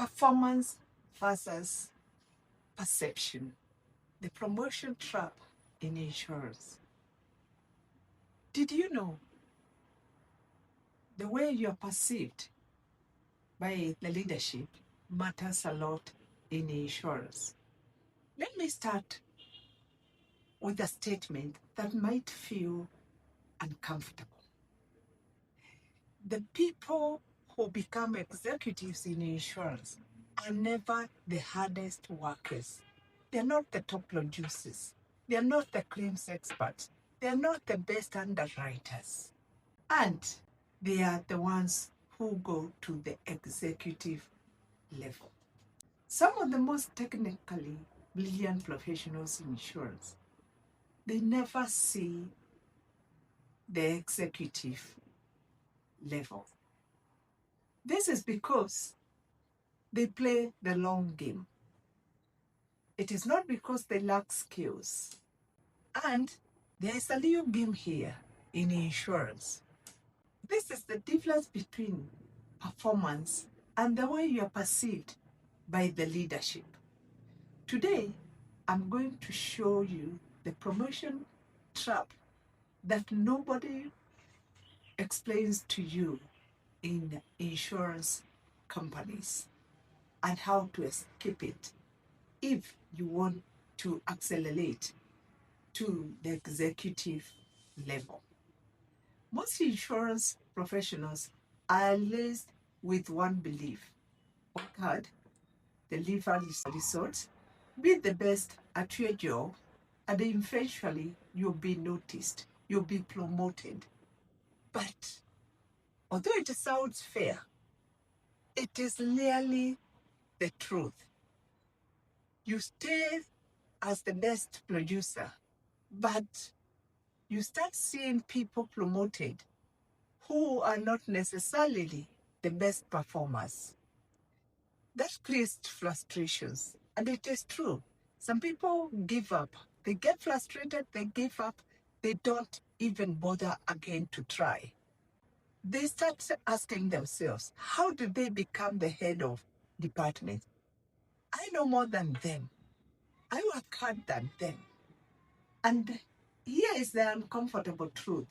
Performance versus perception. The promotion trap in insurance. Did you know the way you're perceived by the leadership matters a lot in insurance? Let me start with a statement that might feel uncomfortable. The people who become executives in insurance are never the hardest workers. They're not the top producers. They're not the claims experts. They're not the best underwriters. And they are the ones who go to the executive level. Some of the most technically brilliant professionals in insurance, they never see the executive level. This is because they play the long game. It is not because they lack skills. And there is a little game here in insurance. This is the difference between performance and the way you are perceived by the leadership. Today, I'm going to show you the promotion trap that nobody explains to you in insurance companies and how to escape it if you want to accelerate to the executive level. Most insurance professionals are laced with one belief: work hard, deliver results, be the best at your job, and eventually you'll be noticed, you'll be promoted. But although it sounds fair, it is really the truth. You stay as the best producer, but you start seeing people promoted who are not necessarily the best performers. That creates frustrations, and it is true. Some people give up. They get frustrated, they give up, they don't even bother again to try. They start asking themselves, how did they become the head of department? I know more than them. I work hard than them. And here is the uncomfortable truth.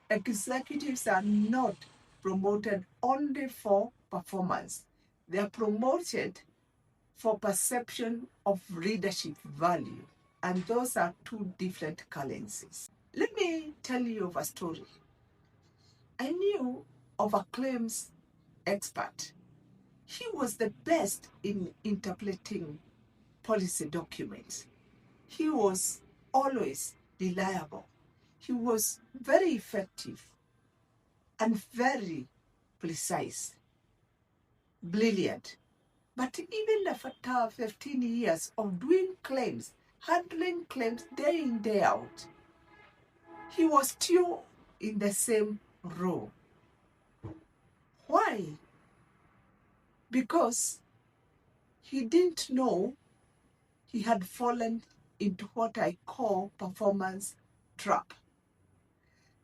Executives are not promoted only for performance. They are promoted for perception of leadership value. And those are two different currencies. Let me tell you of a story. I knew of a claims expert. He was the best in interpreting policy documents. He was always reliable. He was very effective and very precise, brilliant. But even after 15 years of doing claims, handling claims day in, day out, he was still in the same role. Why? Because he didn't know he had fallen into what I call performance trap.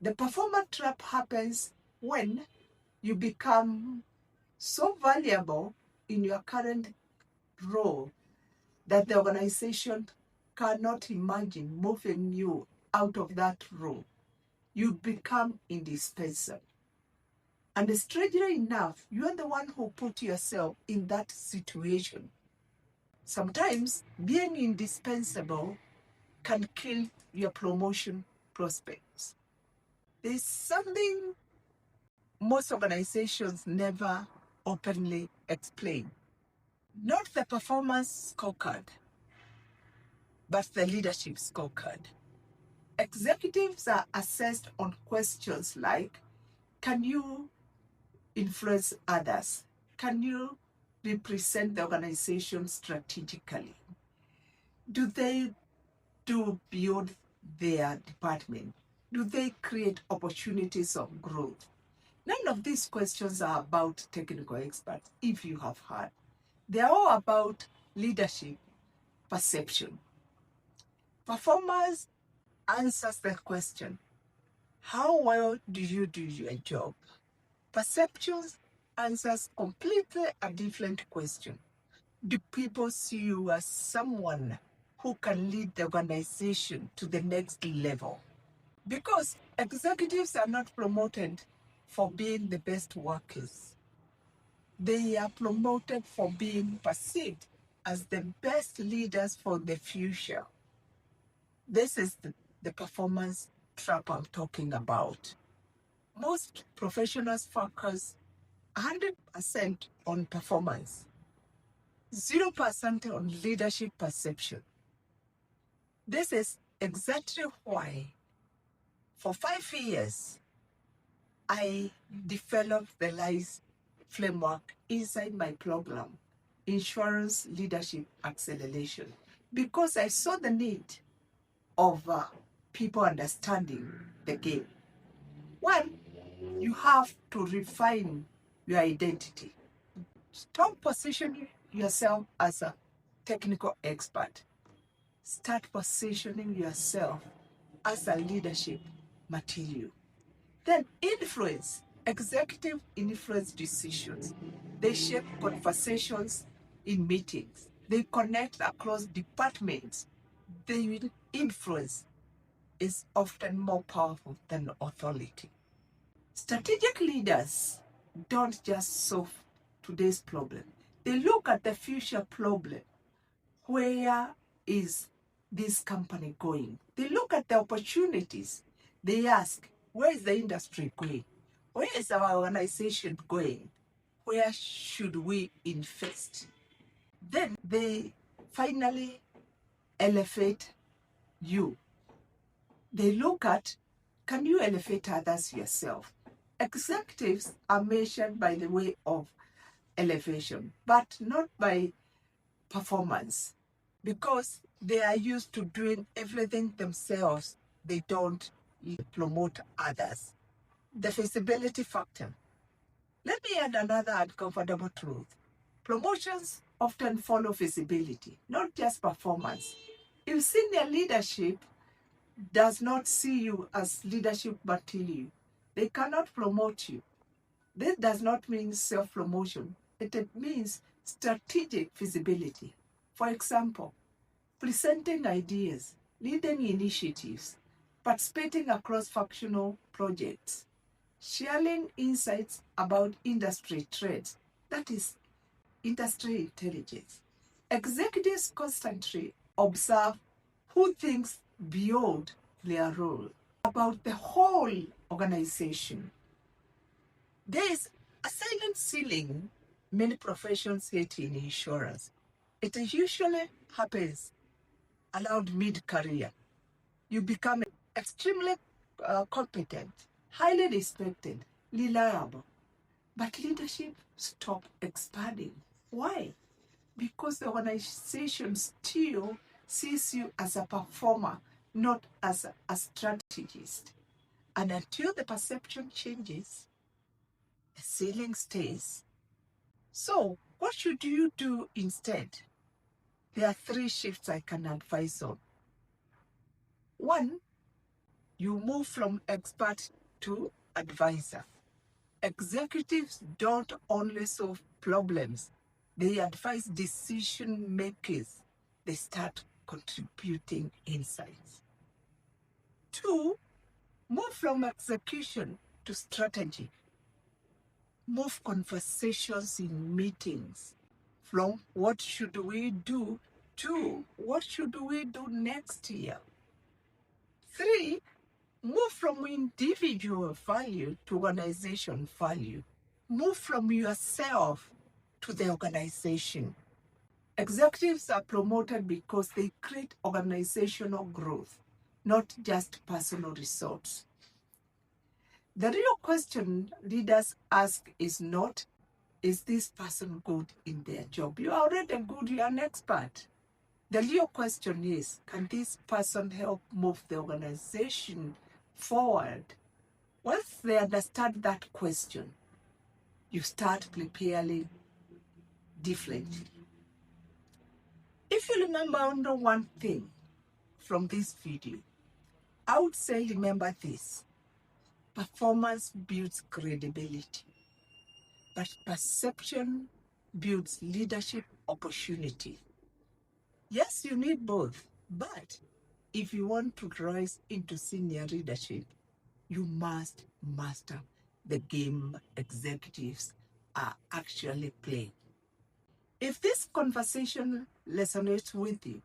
The performance trap happens when you become so valuable in your current role that the organization cannot imagine moving you out of that role. You become indispensable. And strangely enough, you are the one who put yourself in that situation. Sometimes being indispensable can kill your promotion prospects. There's something most organizations never openly explain. Not the performance scorecard, but the leadership scorecard. Executives are assessed on questions like, can you influence others? Can you represent the organization strategically? Do they do beyond their department? Do they create opportunities of growth? None of these questions are about technical experts, if you have heard. They're all about leadership perception. Performers answers the question, how well do you do your job? Perceptions answers completely a different question. Do people see you as someone who can lead the organization to the next level? Because executives are not promoted for being the best workers. They are promoted for being perceived as the best leaders for the future. This is the performance trap I'm talking about. Most professionals focus 100% on performance, 0% on leadership perception. This is exactly why, for 5 years, I developed the LICE framework inside my program, Insurance Leadership Acceleration, because I saw the need of people understanding the game. One, you have to refine your identity. Stop positioning yourself as a technical expert. Start positioning yourself as a leadership material. Then influence, executive influence decisions. They shape conversations in meetings. They connect across departments. Their influence is often more powerful than authority. Strategic leaders don't just solve today's problem. They look at the future problem. Where is this company going? They look at the opportunities. They ask, where is the industry going? Where is our organization going? Where should we invest? Then they finally elevate you. They look at, can you elevate others yourself? Executives are measured by the way of elevation, but not by performance, because they are used to doing everything themselves. They don't promote others. The feasibility factor. Let me add another uncomfortable truth. Promotions often follow feasibility, not just performance. If senior leadership does not see you as leadership material, they cannot promote you. This does not mean self-promotion. It means strategic feasibility. For example, presenting ideas, leading initiatives, participating across functional projects, sharing insights about industry trends, that is industry intelligence. Executives constantly observe who thinks beyond their role about the whole organization. There is a silent ceiling many professions hate in insurance. It usually happens around mid-career. You become extremely competent, highly respected, reliable, but leadership stops expanding. Why? Because the organization still sees you as a performer, not as a strategist. And until the perception changes, the ceiling stays. So, what should you do instead? There are 3 shifts I can advise on. 1, you move from expert to advisor. Executives don't only solve problems, they advise decision makers. They start contributing insights. 2, move from execution to strategy. Move conversations in meetings from what should we do to what should we do next year. 3, move from individual value to organization value. Move from yourself to the organization. Executives are promoted because they create organizational growth, not just personal results. The real question leaders ask is not, is this person good in their job? You are already good, you are an expert. The real question is, can this person help move the organization forward? Once they understand that question, you start preparing differently. If you remember only one thing from this video, I would say remember this: performance builds credibility. but perception builds leadership opportunity. Yes, you need both, but if you want to rise into senior leadership, you must master the game executives are actually playing. If this conversation resonates with you,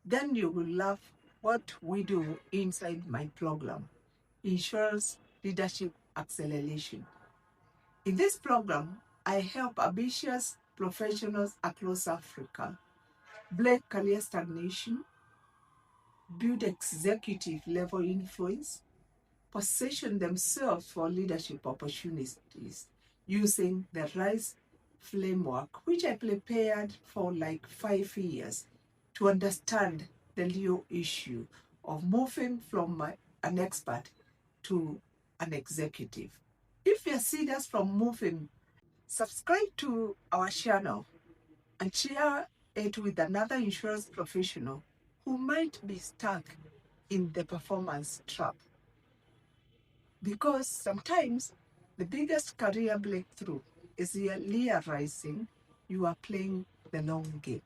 then you will love what we do inside my program, Insurance Leadership Acceleration. In this program, I help ambitious professionals across Africa break career stagnation, build executive level influence, position themselves for leadership opportunities using the RISE framework, which I prepared for like 5 years to understand the real issue of moving from an expert to an executive. If you're serious from moving, subscribe to our channel and share it with another insurance professional who might be stuck in the performance trap. Because sometimes the biggest career breakthrough is realizing you are playing the long game.